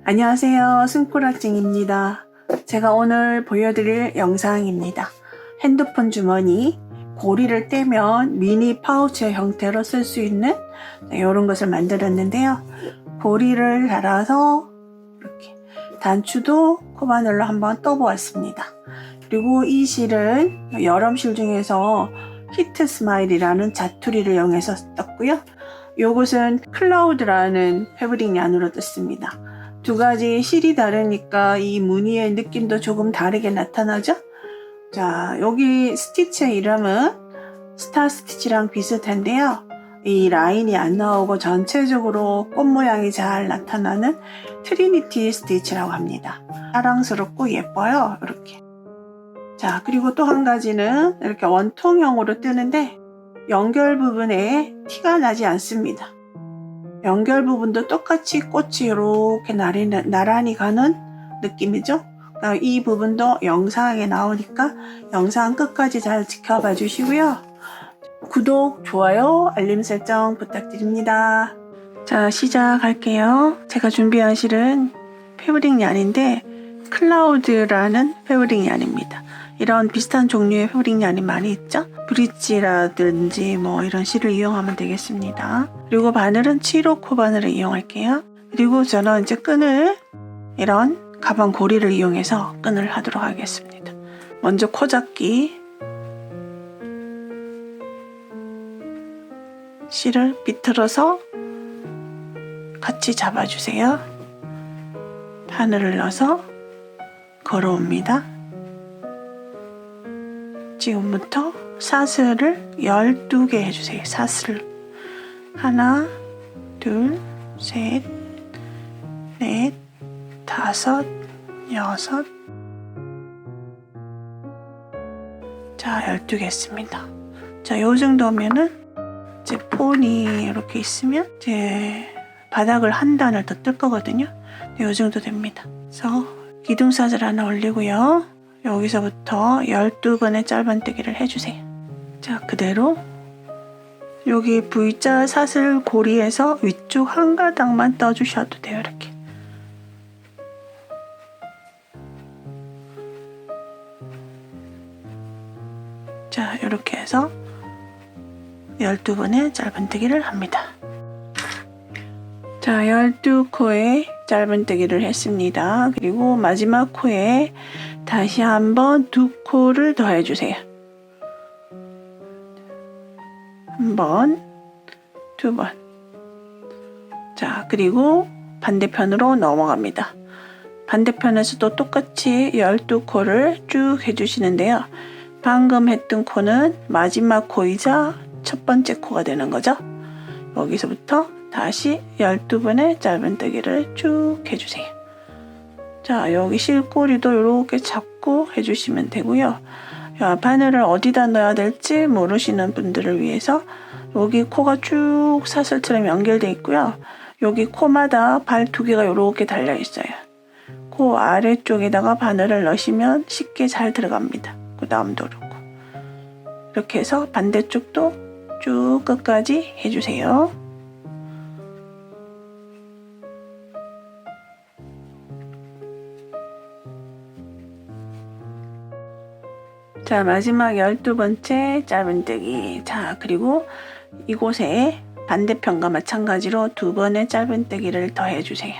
안녕하세요. 숨꾸락쟁입니다. 제가 오늘 보여드릴 영상입니다. 핸드폰 주머니, 고리를 떼면 미니 파우치 형태로 쓸 수 있는 이런 것을 만들었는데요. 고리를 달아서 이렇게 단추도 코바늘로 한번 떠보았습니다. 그리고 이 실은 여름실 중에서 히트 스마일이라는 자투리를 이용해서 떴고요. 요것은 클라우드라는 패브릭 얀으로 떴습니다. 두 가지 실이 다르니까 이 무늬의 느낌도 조금 다르게 나타나죠? 자, 여기 스티치의 이름은 스타 스티치랑 비슷한데요. 이 라인이 안 나오고 전체적으로 꽃 모양이 잘 나타나는 트리니티 스티치라고 합니다. 사랑스럽고 예뻐요. 이렇게. 자, 그리고 또 한 가지는 이렇게 원통형으로 뜨는데 연결 부분에 티가 나지 않습니다. 연결 부분도 똑같이 꽃이 이렇게 나란히 가는 느낌이죠. 그러니까 이 부분도 영상에 나오니까 영상 끝까지 잘 지켜봐 주시고요. 구독, 좋아요, 알림 설정 부탁드립니다. 자, 시작할게요. 제가 준비한 실은 패브릭 얀인데 클라우드라는 패브릭 얀입니다. 이런 비슷한 종류의 패브릭 얀이 많이 있죠? 브릿지라든지 뭐 이런 실을 이용하면 되겠습니다. 그리고 바늘은 7호 코바늘을 이용할게요. 그리고 저는 이제 끈을 이런 가방 고리를 이용해서 끈을 하도록 하겠습니다. 먼저 코 잡기, 실을 비틀어서 같이 잡아주세요. 바늘을 넣어서 걸어옵니다. 지금부터 사슬을 12개 해주세요. 사슬 하나, 둘, 셋, 넷, 다섯, 여섯. 자, 12개 했습니다. 자, 요 정도면은 이제 폰이 이렇게 있으면 이제 바닥을 한 단을 더 뜰 거거든요. 요 정도 됩니다. 그래서 기둥사슬 하나 올리고요. 여기서부터 12번의 짧은뜨기를 해주세요. 자, 그대로 여기 V자 사슬 고리에서 위쪽 한 가닥만 떠주셔도 돼요. 이렇게. 자, 이렇게 해서 12번의 짧은뜨기를 합니다. 자, 12코에 짧은뜨기를 했습니다. 그리고 마지막 코에 다시 한번 2코를 더 해주세요. 한 번, 2번. 자, 그리고 반대편으로 넘어갑니다. 반대편에서도 똑같이 12코를 쭉 해주시는데요. 방금 했던 코는 마지막 코이자 첫 번째 코가 되는 거죠. 여기서부터 다시 12번의 짧은뜨기를 쭉 해주세요. 자, 여기 실꼬리도 이렇게 잡고 해주시면 되고요. 바늘을 어디다 넣어야 될지 모르시는 분들을 위해서 여기 코가 쭉 사슬처럼 연결되어 있고요. 여기 코마다 발 2개가 이렇게 달려 있어요. 코 아래쪽에다가 바늘을 넣으시면 쉽게 잘 들어갑니다. 그 다음도 그렇고. 이렇게 해서 반대쪽도 쭉 끝까지 해주세요. 자, 마지막 12번째 짧은뜨기. 자, 그리고 이곳에 반대편과 마찬가지로 2번의 짧은뜨기를 더 해주세요.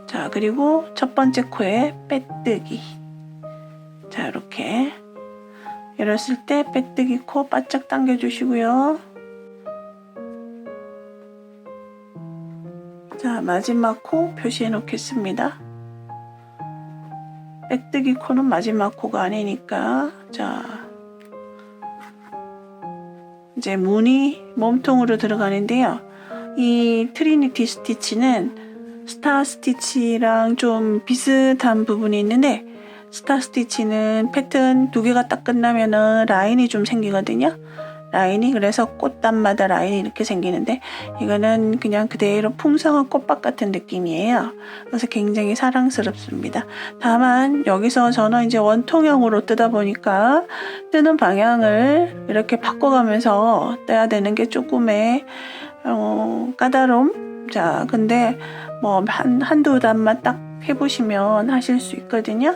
자, 그리고 첫 번째 코에 빼뜨기. 자, 이렇게 열었을 때 빼뜨기 코 바짝 당겨주시고요. 자, 마지막 코 표시해 놓겠습니다. 빼뜨기 코는 마지막 코가 아니니까. 자, 이제 무늬 몸통으로 들어가는데요. 이 트리니티 스티치는 스타 스티치랑 좀 비슷한 부분이 있는데 스타 스티치는 패턴 2개가 딱 끝나면은 라인이 좀 생기거든요. 라인이, 그래서 꽃단마다 라인이 이렇게 생기는데 이거는 그냥 그대로 풍성한 꽃밭 같은 느낌이에요. 그래서 굉장히 사랑스럽습니다. 다만 여기서 저는 이제 원통형으로 뜨다 보니까 뜨는 방향을 이렇게 바꿔가면서 떠야 되는 게 조금의 까다로움. 자, 근데 뭐 한두 단만 딱 해보시면 하실 수 있거든요.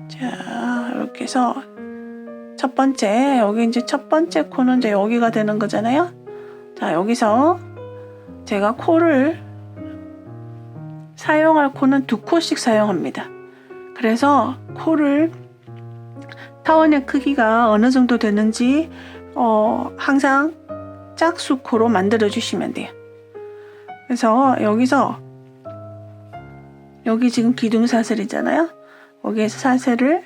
자, 이렇게 해서 첫 번째, 여기 이제 첫 번째 코는 이제 여기가 되는 거잖아요. 자, 여기서 제가 코를 사용할 코는 2코씩 사용합니다. 그래서 코를 타원의 크기가 어느 정도 되는지 항상 짝수코로 만들어 주시면 돼요. 그래서 여기서 여기 지금 기둥사슬이잖아요. 여기에서 사슬을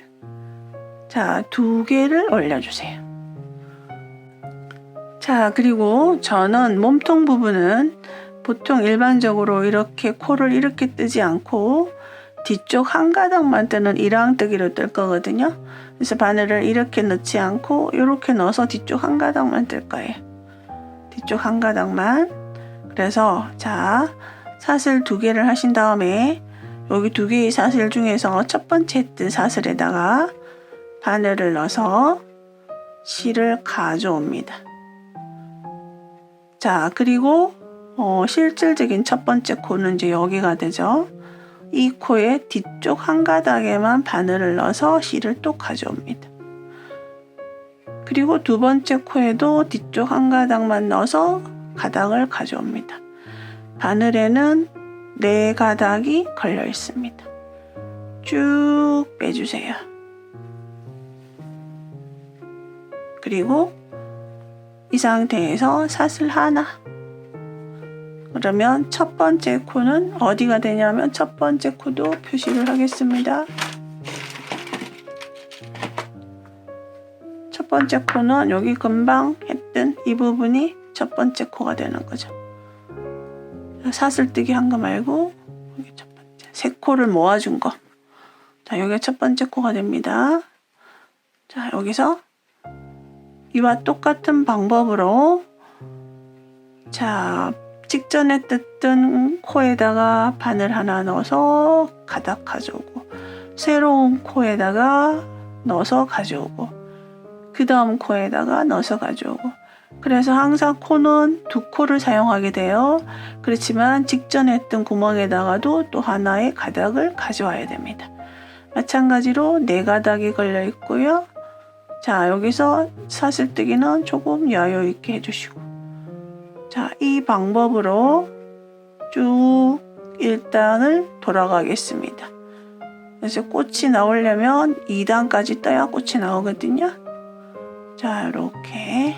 자 2개를 올려주세요. 자, 그리고 저는 몸통 부분은 보통 일반적으로 이렇게 코를 이렇게 뜨지 않고 뒤쪽 한 가닥만 뜨는 일왕뜨기로 뜰 거거든요. 그래서 바늘을 이렇게 넣지 않고 이렇게 넣어서 뒤쪽 한 가닥만 뜰 거예요. 뒤쪽 한 가닥만. 그래서 자, 사슬 2개를 하신 다음에 여기 2개의 사슬 중에서 첫 번째 뜬 사슬에다가 바늘을 넣어서 실을 가져옵니다. 자, 그리고 실질적인 첫 번째 코는 이제 여기가 되죠. 이 코의 뒤쪽 한 가닥에만 바늘을 넣어서 실을 또 가져옵니다. 그리고 두 번째 코에도 뒤쪽 한 가닥만 넣어서 가닥을 가져옵니다. 바늘에는 4가닥이 걸려 있습니다. 쭉 빼주세요. 그리고 이 상태에서 사슬 하나. 그러면 첫 번째 코는 어디가 되냐면 첫 번째 코도 표시를 하겠습니다. 첫 번째 코는 여기 금방 했던 이 부분이 첫 번째 코가 되는 거죠. 사슬뜨기 한 거 말고 여기 첫 번째 세 코를 모아준 거. 자, 여기가 첫 번째 코가 됩니다. 자, 여기서 이와 똑같은 방법으로 자, 직전에 뜯던 코에다가 바늘 하나 넣어서 가닥 가져오고 새로운 코에다가 넣어서 가져오고 그 다음 코에다가 넣어서 가져오고 그래서 항상 코는 2코를 사용하게 돼요. 그렇지만 직전에 했던 구멍에다가도 또 하나의 가닥을 가져와야 됩니다. 마찬가지로 4가닥이 걸려 있고요. 자, 여기서 사슬뜨기는 조금 여유 있게 해주시고 자, 이 방법으로 쭉 1단을 돌아가겠습니다. 그래서 꽃이 나오려면 2단까지 떠야 꽃이 나오거든요. 자, 이렇게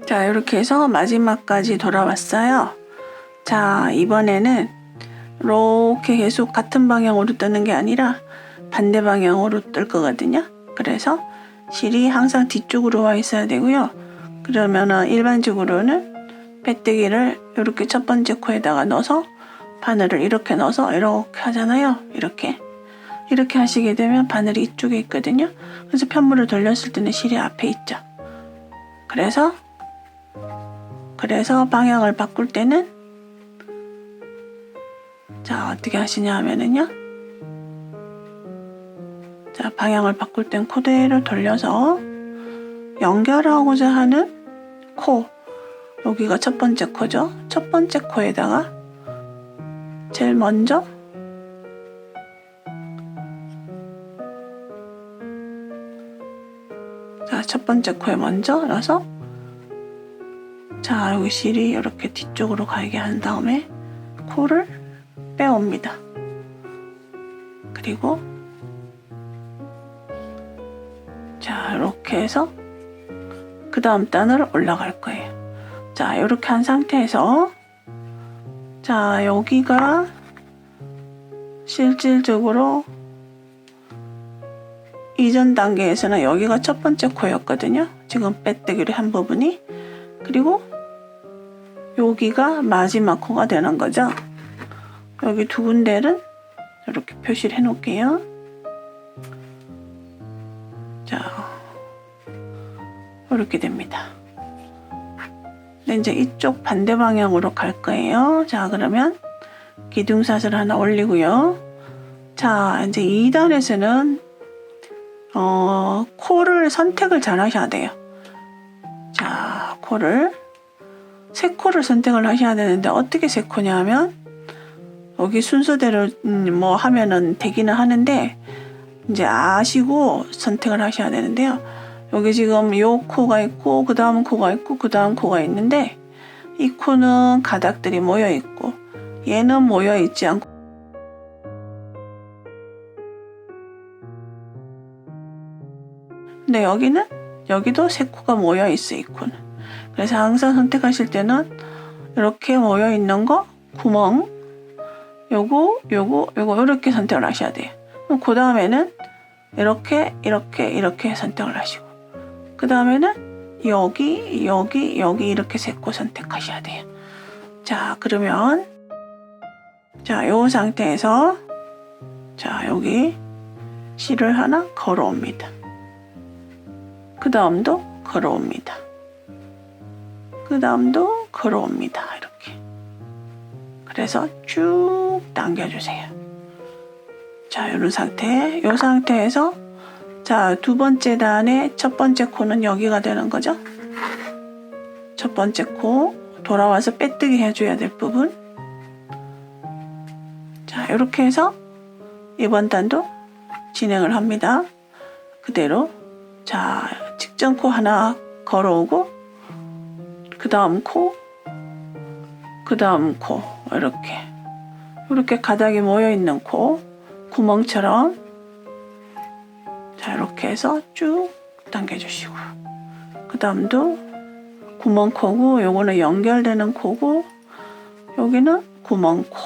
자, 이렇게 해서 마지막까지 돌아왔어요. 자, 이번에는 이렇게 계속 같은 방향으로 뜨는 게 아니라 반대 방향으로 뜰 거거든요. 그래서 실이 항상 뒤쪽으로 와 있어야 되고요. 그러면은 일반적으로는 빼뜨기를 이렇게 첫 번째 코에다가 넣어서 바늘을 이렇게 넣어서 이렇게 하잖아요. 이렇게 하시게 되면 바늘이 이쪽에 있거든요. 그래서 편물을 돌렸을 때는 실이 앞에 있죠. 그래서 방향을 바꿀 때는 자, 어떻게 하시냐 하면은요. 자, 방향을 바꿀 땐 코대를 돌려서 연결하고자 하는 코, 여기가 첫 번째 코죠. 첫 번째 코에다가 제일 먼저 자, 첫 번째 코에 먼저 넣어서 자, 여기 실이 이렇게 뒤쪽으로 가게 한 다음에 코를 빼옵니다. 그리고 자, 이렇게 해서 그 다음 단으로 올라갈 거예요. 자, 이렇게 한 상태에서 자, 여기가 실질적으로 이전 단계에서는 여기가 첫 번째 코였거든요. 지금 빼뜨기를 한 부분이. 그리고 여기가 마지막 코가 되는 거죠. 여기 두 군데는 이렇게 표시를 해 놓을게요. 자, 이렇게 됩니다. 근데 이제 이쪽 반대 방향으로 갈 거예요. 자, 그러면 기둥사슬 하나 올리고요. 자, 이제 2단에서는 코를 선택을 잘 하셔야 돼요. 자, 세 코를 선택을 하셔야 되는데 어떻게 세 코냐 하면 여기 순서대로 뭐 하면은 되기는 하는데 이제 아시고 선택을 하셔야 되는데요. 여기 지금 요 코가 있고 그 다음 코가 있고 그 다음 코가 있는데 이 코는 가닥들이 모여 있고 얘는 모여 있지 않고 근데 여기도 세 코가 모여 있어 이 코는. 그래서 항상 선택하실 때는 이렇게 모여 있는 거 구멍 요거 이렇게 선택을 하셔야 돼요. 그 다음에는 이렇게 선택을 하시고 그 다음에는 여기 이렇게 세 코 선택하셔야 돼요. 자, 그러면 자, 요 상태에서 자, 여기 실을 하나 걸어옵니다. 그 다음도 걸어옵니다. 그 다음도 걸어옵니다. 이렇게. 그래서 쭉 당겨주세요. 자, 이런 상태. 이 상태에서 자, 두 번째 단의 첫 번째 코는 여기가 되는 거죠. 첫 번째 코 돌아와서 빼뜨기 해줘야 될 부분. 자, 이렇게 해서 이번 단도 진행을 합니다. 그대로 자, 직전 코 하나 걸어오고 그 다음 코 이렇게 가닥이 모여 있는 코 구멍처럼 자, 이렇게 해서 쭉 당겨주시고 그 다음도 구멍코고 요거는 연결되는 코고 여기는 구멍코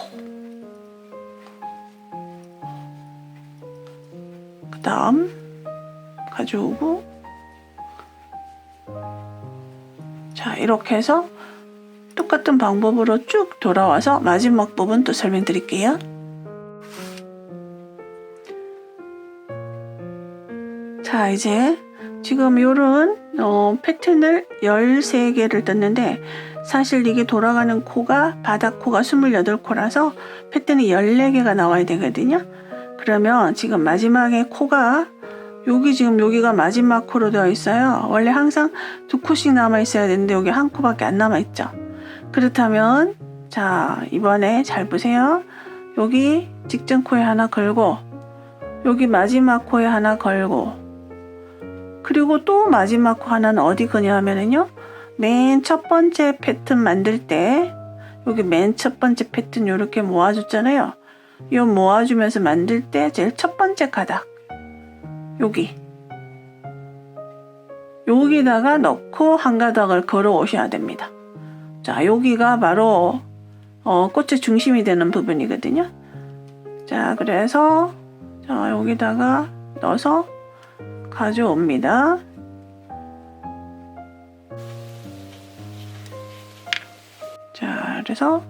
그 다음 가져오고 자, 이렇게 해서 똑같은 방법으로 쭉 돌아와서 마지막 부분 또 설명드릴게요. 자, 이제 지금 요런 패턴을 13개를 떴는데 사실 이게 돌아가는 코가 바닥 코가 28코라서 패턴이 14개가 나와야 되거든요. 그러면 지금 마지막에 코가 여기가 마지막 코로 되어 있어요. 원래 항상 두 코씩 남아 있어야 되는데 여기 한 코밖에 안 남아 있죠. 그렇다면 자, 이번에 잘 보세요. 여기 직전 코에 하나 걸고 여기 마지막 코에 하나 걸고 그리고 또 마지막 코 하나는 어디 거냐 하면은요. 맨 첫 번째 패턴 만들 때 여기 맨 첫 번째 패턴 이렇게 모아줬잖아요. 이 모아주면서 만들 때 제일 첫 번째 가닥 여기다가 넣고 한 가닥을 걸어 오셔야 됩니다. 자, 여기가 바로 꽃의 중심이 되는 부분이거든요. 자, 그래서 자, 여기다가 넣어서 가져옵니다. 자, 그래서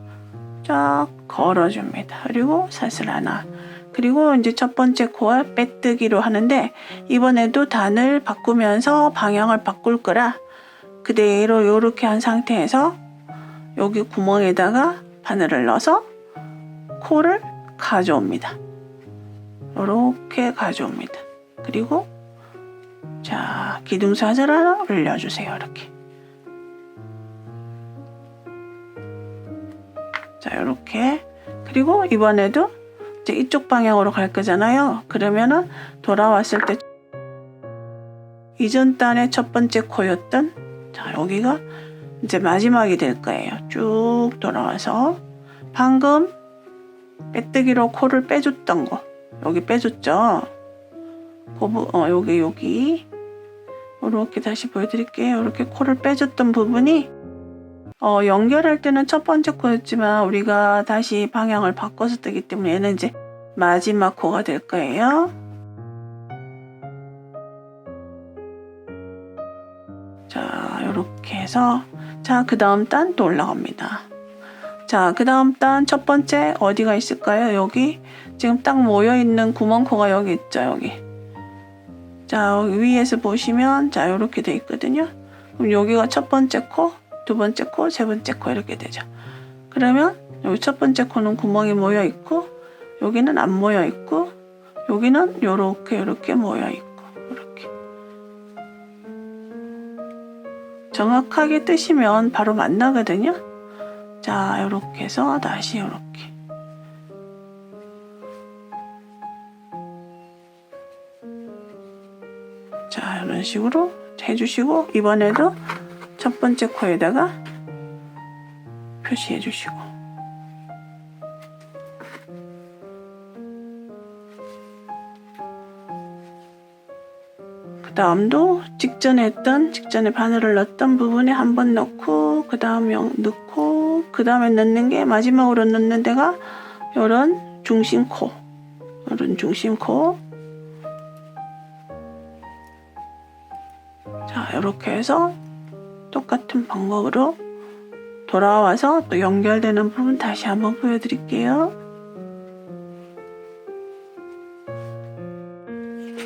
쫙 걸어줍니다. 그리고 사슬 하나. 그리고 이제 첫 번째 코와 빼뜨기로 하는데 이번에도 단을 바꾸면서 방향을 바꿀 거라 그대로 이렇게 한 상태에서 여기 구멍에다가 바늘을 넣어서 코를 가져옵니다. 이렇게 가져옵니다. 그리고 자, 기둥사슬 하나 올려주세요. 이렇게. 자, 이렇게. 그리고 이번에도 이제 이쪽 방향으로 갈 거잖아요. 그러면은 돌아왔을 때 이전 단의 첫 번째 코였던 자, 여기가 이제 마지막이 될 거예요. 쭉 돌아와서 방금 빼뜨기로 코를 빼줬던 거 여기 빼줬죠. 여기 이렇게 다시 보여드릴게요. 이렇게 코를 빼줬던 부분이 연결할 때는 첫 번째 코였지만 우리가 다시 방향을 바꿔서 뜨기 때문에 얘는 이제 마지막 코가 될 거예요. 자, 이렇게 해서 자, 그 다음 단 또 올라갑니다. 자, 그 다음 단 첫 번째 어디가 있을까요? 여기 지금 딱 모여있는 구멍코가 여기 있죠, 여기. 자, 위에서 보시면 자, 이렇게 돼 있거든요. 그럼 여기가 첫 번째 코, 두 번째 코, 세 번째 코 이렇게 되죠. 그러면 여기 첫 번째 코는 구멍이 모여 있고, 여기는 안 모여 있고, 여기는 이렇게 모여 있고, 이렇게. 정확하게 뜨시면 바로 만나거든요. 자, 이렇게 해서 다시 이렇게. 자, 이런 식으로 해주시고, 이번에도 첫 번째 코에다가 표시해 주시고. 그 다음도 직전에 바늘을 넣었던 부분에 한 번 넣고, 그 다음에 넣고, 그 다음에 넣는 게 마지막으로 넣는 데가 요런 중심코. 자, 이렇게 해서 똑같은 방법으로 돌아와서 또 연결되는 부분 다시 한번 보여드릴게요.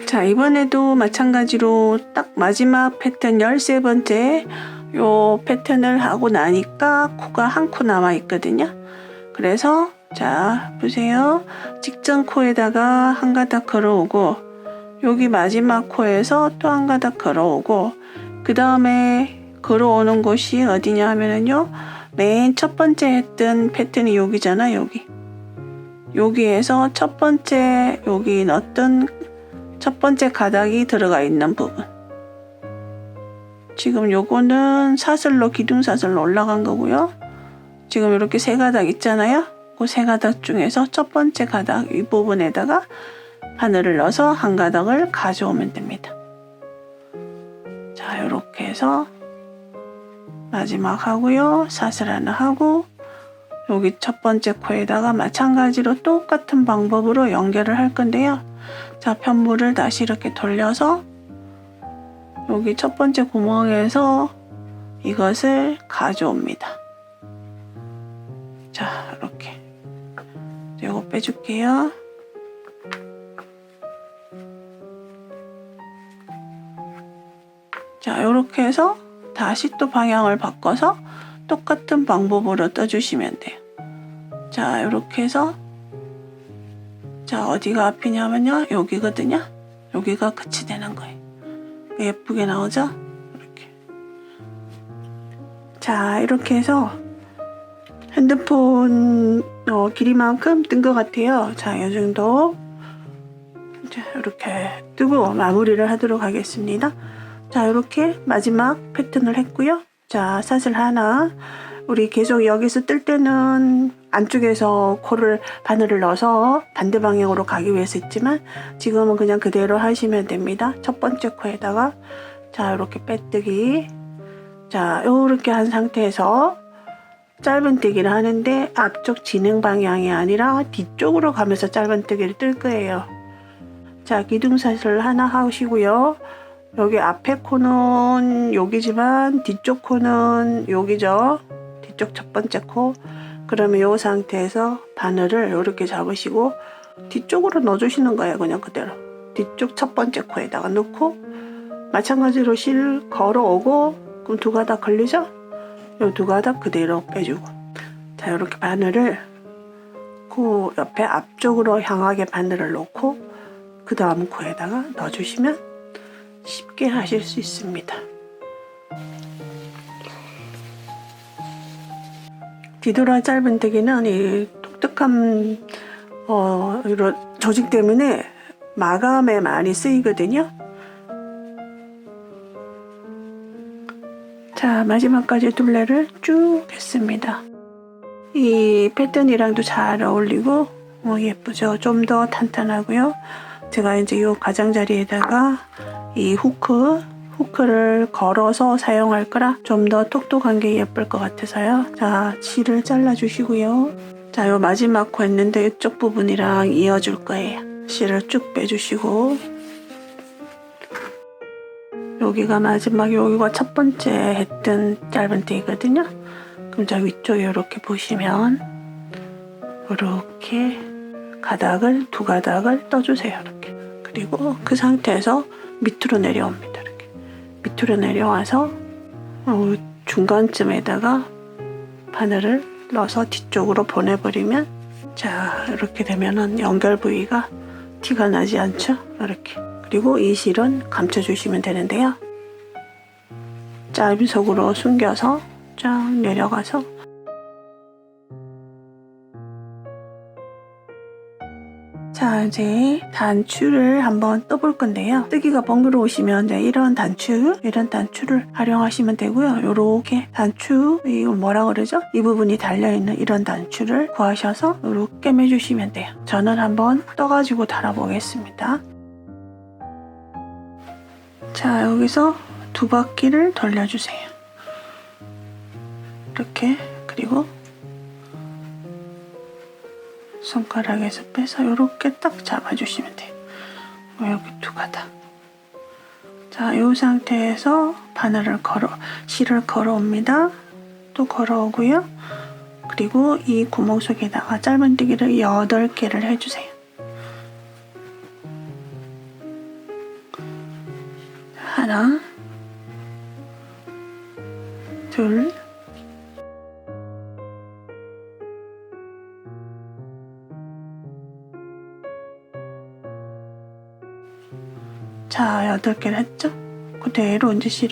자, 이번에도 마찬가지로 딱 마지막 패턴 13번째 요 패턴을 하고 나니까 코가 한 코 남아 있거든요. 그래서 자, 보세요. 직전 코에다가 한 가닥 걸어오고, 여기 마지막 코에서 또 한 가닥 걸어오고, 그 다음에 걸어오는 곳이 어디냐 하면은요, 맨 첫 번째 했던 패턴이 여기잖아, 여기. 여기에서 첫 번째, 여기 넣었던 첫 번째 가닥이 들어가 있는 부분. 지금 요거는 사슬로, 기둥사슬로 올라간 거고요. 지금 이렇게 세 가닥 있잖아요. 그 세 가닥 중에서 첫 번째 가닥 이 부분에다가 바늘을 넣어서 한 가닥을 가져오면 됩니다. 자, 이렇게 해서 마지막 하고요. 사슬 하나 하고, 여기 첫 번째 코에다가 마찬가지로 똑같은 방법으로 연결을 할 건데요. 자, 편물을 다시 이렇게 돌려서 여기 첫 번째 구멍에서 이것을 가져옵니다. 자, 이렇게. 이거 빼줄게요. 자, 이렇게 해서 다시 또 방향을 바꿔서 똑같은 방법으로 떠주시면 돼요. 자, 이렇게 해서 자, 어디가 앞이냐면요, 여기거든요. 여기가 끝이 되는 거예요. 예쁘게 나오죠? 이렇게. 자, 이렇게 해서 핸드폰 길이만큼 뜬 것 같아요. 자, 이 정도. 자, 이렇게 뜨고 마무리를 하도록 하겠습니다. 자, 이렇게 마지막 패턴을 했고요. 자, 사슬 하나. 우리 계속 여기서 뜰 때는 안쪽에서 코를 바늘을 넣어서 반대 방향으로 가기 위해서 했지만, 지금은 그냥 그대로 하시면 됩니다. 첫 번째 코에다가 자, 이렇게 빼뜨기. 자, 이렇게 한 상태에서 짧은뜨기를 하는데, 앞쪽 진행 방향이 아니라 뒤쪽으로 가면서 짧은뜨기를 뜰 거예요. 자, 기둥사슬 하나 하시고요. 여기 앞에 코는 여기지만 뒤쪽 코는 여기죠. 뒤쪽 첫 번째 코. 그러면 이 상태에서 바늘을 이렇게 잡으시고 뒤쪽으로 넣어주시는 거예요. 그냥 그대로. 뒤쪽 첫 번째 코에다가 넣고, 마찬가지로 실 걸어오고, 그럼 두 가닥 걸리죠? 이 두 가닥 그대로 빼주고. 자, 이렇게 바늘을 코 옆에 앞쪽으로 향하게 바늘을 놓고, 그 다음 코에다가 넣어주시면 쉽게 하실 수 있습니다. 뒤돌아 짧은뜨기는 이 독특한 이런 조직 때문에 마감에 많이 쓰이거든요. 자, 마지막까지 둘레를 쭉 했습니다. 이 패턴이랑도 잘 어울리고 예쁘죠? 좀 더 탄탄하고요. 제가 이제 이 가장자리에다가 이 후크를 걸어서 사용할 거라 좀 더 톡톡한 게 예쁠 것 같아서요. 자, 실을 잘라 주시고요. 자, 요 마지막 코 했는데 이쪽 부분이랑 이어줄 거예요. 실을 쭉 빼주시고, 여기가 마지막, 여기가 첫 번째 했던 짧은뜨기거든요. 그럼 저 위쪽에 이렇게 보시면 이렇게 가닥을 두 가닥을 떠주세요. 이렇게. 그리고 그 상태에서 밑으로 내려옵니다. 이렇게 밑으로 내려와서 중간쯤에다가 바늘을 넣어서 뒤쪽으로 보내버리면, 자 이렇게 되면은 연결 부위가 티가 나지 않죠? 이렇게. 그리고 이 실은 감춰주시면 되는데요. 짧은 속으로 숨겨서 쫙 내려가서 자 이제 단추를 한번 떠볼 건데요. 뜨기가 번거로우시면 이제 이런 단추를 활용하시면 되고요. 요렇게 단추, 이거 뭐라 그러죠? 이 부분이 달려있는 이런 단추를 구하셔서 요렇게 매주시면 돼요. 저는 한번 떠가지고 달아보겠습니다. 자 여기서 두 바퀴를 돌려주세요. 이렇게. 그리고 손가락에서 빼서 이렇게 딱 잡아주시면 돼요. 여기 두 가닥. 자, 이 상태에서 실을 걸어옵니다. 또 걸어오고요. 그리고 이 구멍 속에다가 짧은뜨기를 8개를 해주세요. 하나, 둘, 자 8개를 했죠? 그대로 이제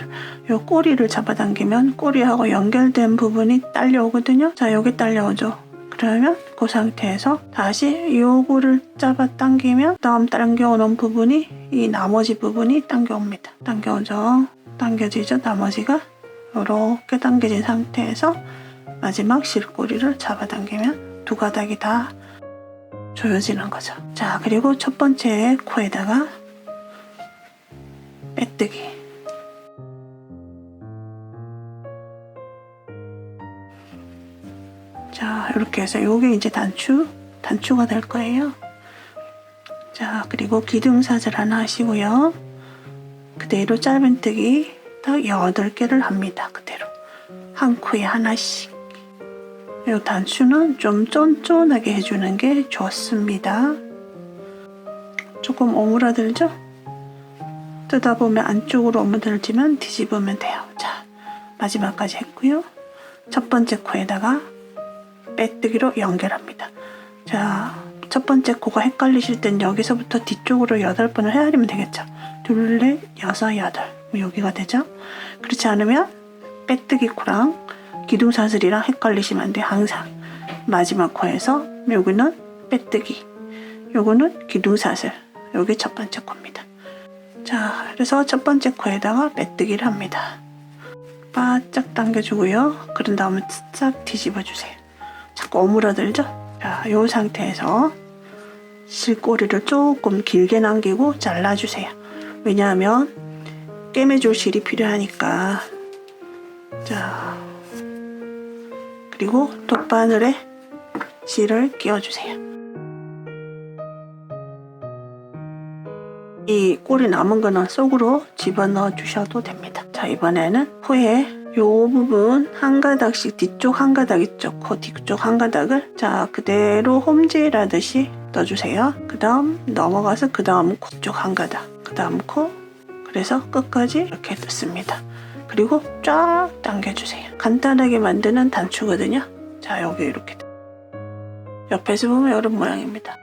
요 꼬리를 잡아당기면 꼬리하고 연결된 부분이 딸려오거든요. 자 여기 딸려오죠. 그러면 그 상태에서 다시 요거를 잡아당기면 다음 당겨오는 부분이 이 나머지 부분이 당겨옵니다. 당겨오죠. 당겨지죠. 나머지가 이렇게 당겨진 상태에서 마지막 실꼬리를 잡아당기면 두 가닥이 다 조여지는 거죠. 자 그리고 첫 번째 코에다가 빼뜨기. 자 이렇게 해서 요게 이제 단추가 될 거예요. 자 그리고 기둥사슬 하나 하시고요. 그대로 짧은뜨기 딱 8개를 합니다. 그대로 한 코에 하나씩. 이 단추는 좀 쫀쫀하게 해주는 게 좋습니다. 조금 오므라들죠? 뜨다 보면 안쪽으로 오므들지만 뒤집으면 돼요. 자, 마지막까지 했고요. 첫 번째 코에다가 빼뜨기로 연결합니다. 자, 첫 번째 코가 헷갈리실 땐 여기서부터 뒤쪽으로 8번을 헤아리면 되겠죠. 둘, 넷, 여섯, 여덟. 여기가 되죠. 그렇지 않으면 빼뜨기 코랑 기둥사슬이랑 헷갈리시면 안 돼요. 항상 마지막 코에서 여기는 빼뜨기, 요거는 기둥사슬. 여기 첫 번째 코입니다. 자, 그래서 첫 번째 코에다가 빼뜨기를 합니다. 바짝 당겨주고요. 그런 다음에 싹 뒤집어주세요. 자꾸 오므라들죠? 자, 이 상태에서 실꼬리를 조금 길게 남기고 잘라주세요. 왜냐하면 꿰매줄 실이 필요하니까. 자, 그리고 돗바늘에 실을 끼워주세요. 이 꼬리 남은 거는 속으로 집어넣어 주셔도 됩니다. 자, 이번에는 코에 요 부분 한 가닥씩, 뒤쪽 한 가닥 있죠? 코 뒤쪽 한 가닥을 자 그대로 홈질하듯이 떠주세요. 그 다음 넘어가서 그 다음 코 쪽 한 가닥, 그 다음 코, 그래서 끝까지 이렇게 뜯습니다. 그리고 쫙 당겨주세요. 간단하게 만드는 단추거든요. 자, 여기 이렇게 옆에서 보면 이런 모양입니다.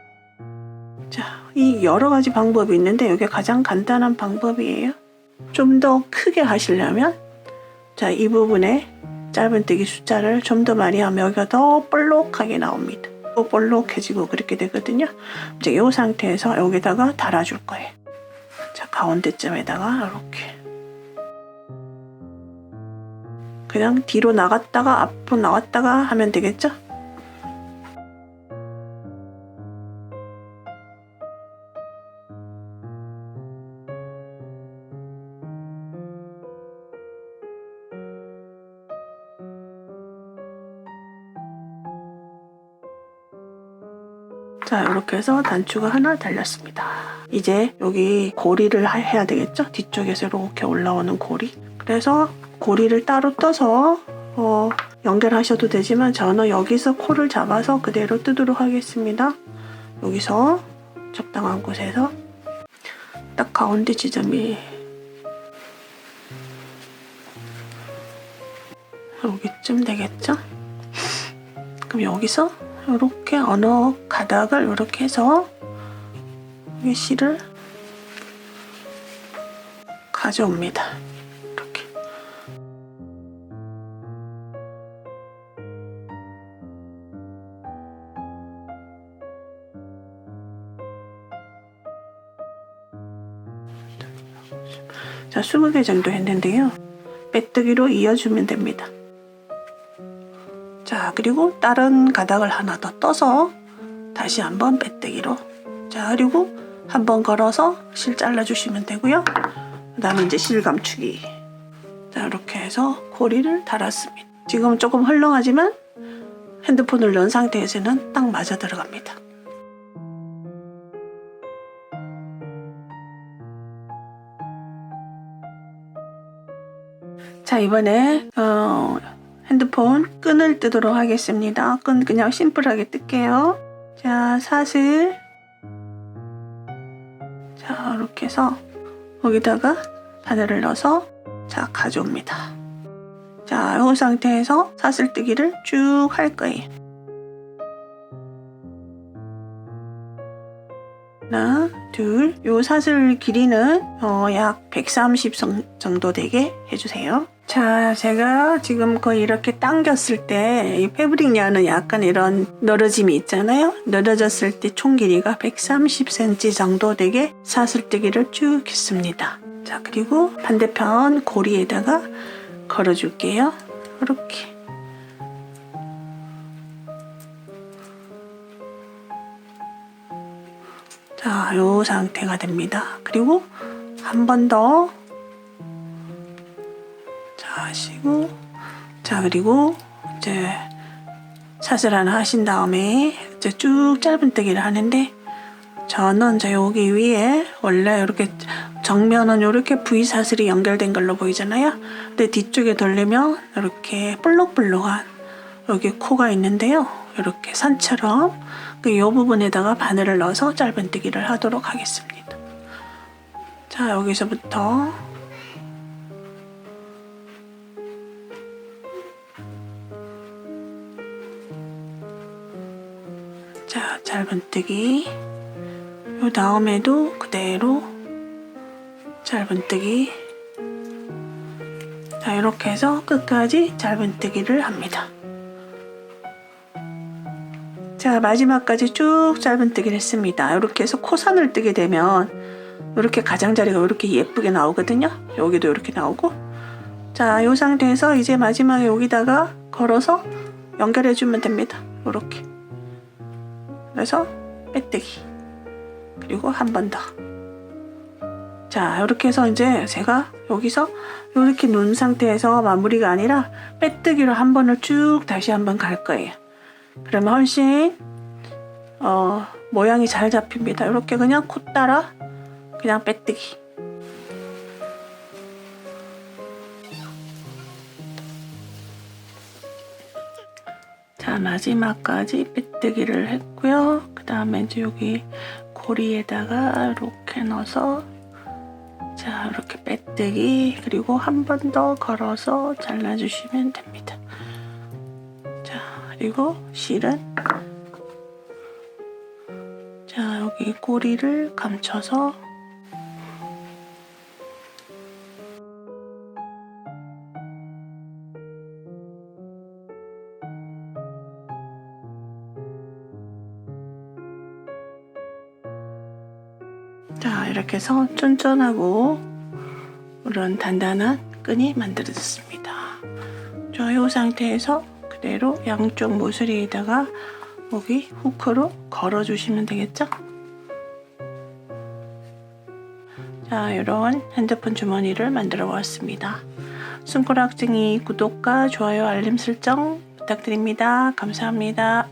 자, 이 여러 가지 방법이 있는데 이게 가장 간단한 방법이에요. 좀 더 크게 하시려면 자, 이 부분에 짧은뜨기 숫자를 좀 더 많이 하면 여기가 더 볼록하게 나옵니다. 또 볼록해지고 그렇게 되거든요. 이제 이 상태에서 여기다가 달아줄 거예요. 자, 가운데쯤에다가 이렇게 그냥 뒤로 나갔다가 앞으로 나왔다가 하면 되겠죠? 자, 이렇게 해서 단추가 하나 달렸습니다. 이제 여기 고리를 해야 되겠죠? 뒤쪽에서 이렇게 올라오는 고리. 그래서 고리를 따로 떠서 연결하셔도 되지만 저는 여기서 코를 잡아서 그대로 뜨도록 하겠습니다. 여기서 적당한 곳에서 딱 가운데 지점이 여기쯤 되겠죠? 그럼 여기서 이렇게 어느 가닥을 이렇게 해서 여기 실을 가져옵니다. 이렇게. 자, 20개 정도 했는데요. 빼뜨기로 이어주면 됩니다. 자, 그리고 다른 가닥을 하나 더 떠서 다시 한번 빼뜨기로. 자, 그리고 한번 걸어서 실 잘라주시면 되고요. 그 다음에 이제 실 감추기. 자, 이렇게 해서 고리를 달았습니다. 지금 조금 헐렁하지만 핸드폰을 넣은 상태에서는 딱 맞아 들어갑니다. 자, 이번에 핸드폰 끈을 뜨도록 하겠습니다. 끈 그냥 심플하게 뜰게요. 자, 사슬. 자, 이렇게 해서 여기다가 바늘을 넣어서 자, 가져옵니다. 자, 이 상태에서 사슬뜨기를 쭉 할 거예요. 하나, 둘. 요 사슬 길이는 약 130 정도 되게 해주세요. 자, 제가 지금 거의 이렇게 당겼을 때 이 패브릭 yarn은 약간 이런 늘어짐이 있잖아요. 늘어졌을 때 총 길이가 130cm 정도 되게 사슬뜨기를 쭉 했습니다. 자, 그리고 반대편 고리에다가 걸어줄게요. 이렇게. 자, 요 상태가 됩니다. 그리고 한 번 더. 자, 하시고. 자, 그리고 이제 사슬 하나 하신 다음에 이제 쭉 짧은뜨기를 하는데 저는 이제 여기 위에 원래 이렇게 정면은 이렇게 V 사슬이 연결된 걸로 보이잖아요. 근데 뒤쪽에 돌리면 이렇게 볼록볼록한 여기 코가 있는데요. 이렇게 산처럼 이 부분에다가 바늘을 넣어서 짧은뜨기를 하도록 하겠습니다. 자, 여기서부터 자, 짧은뜨기. 요 다음에도 그대로 짧은뜨기. 자, 이렇게 해서 끝까지 짧은뜨기를 합니다. 자, 마지막까지 쭉 짧은뜨기를 했습니다. 이렇게 해서 코선을 뜨게 되면 이렇게 가장자리가 이렇게 예쁘게 나오거든요. 여기도 이렇게 나오고. 자, 이 상태에서 이제 마지막에 여기다가 걸어서 연결해주면 됩니다. 이렇게. 그래서 빼뜨기. 그리고 한 번 더. 자, 이렇게 해서 이제 제가 여기서 이렇게 놓은 상태에서 마무리가 아니라 빼뜨기로 한 번을 쭉 다시 한번 갈 거예요. 그러면 훨씬 모양이 잘 잡힙니다. 이렇게 그냥 코 따라 그냥 빼뜨기. 자, 마지막까지 빼뜨기를 했고요. 그 다음에 이제 여기 고리에다가 이렇게 넣어서 자, 이렇게 빼뜨기. 그리고 한 번 더 걸어서 잘라주시면 됩니다. 자, 그리고 실은 자, 여기 꼬리를 감춰서 자, 이렇게 해서 쫀쫀하고 이런 단단한 끈이 만들어졌습니다. 자, 이 상태에서 그대로 양쪽 모서리에다가 여기 후크로 걸어주시면 되겠죠? 자, 이런 핸드폰 주머니를 만들어 보았습니다. 손가락쟁이 구독과 좋아요 알림 설정 부탁드립니다. 감사합니다.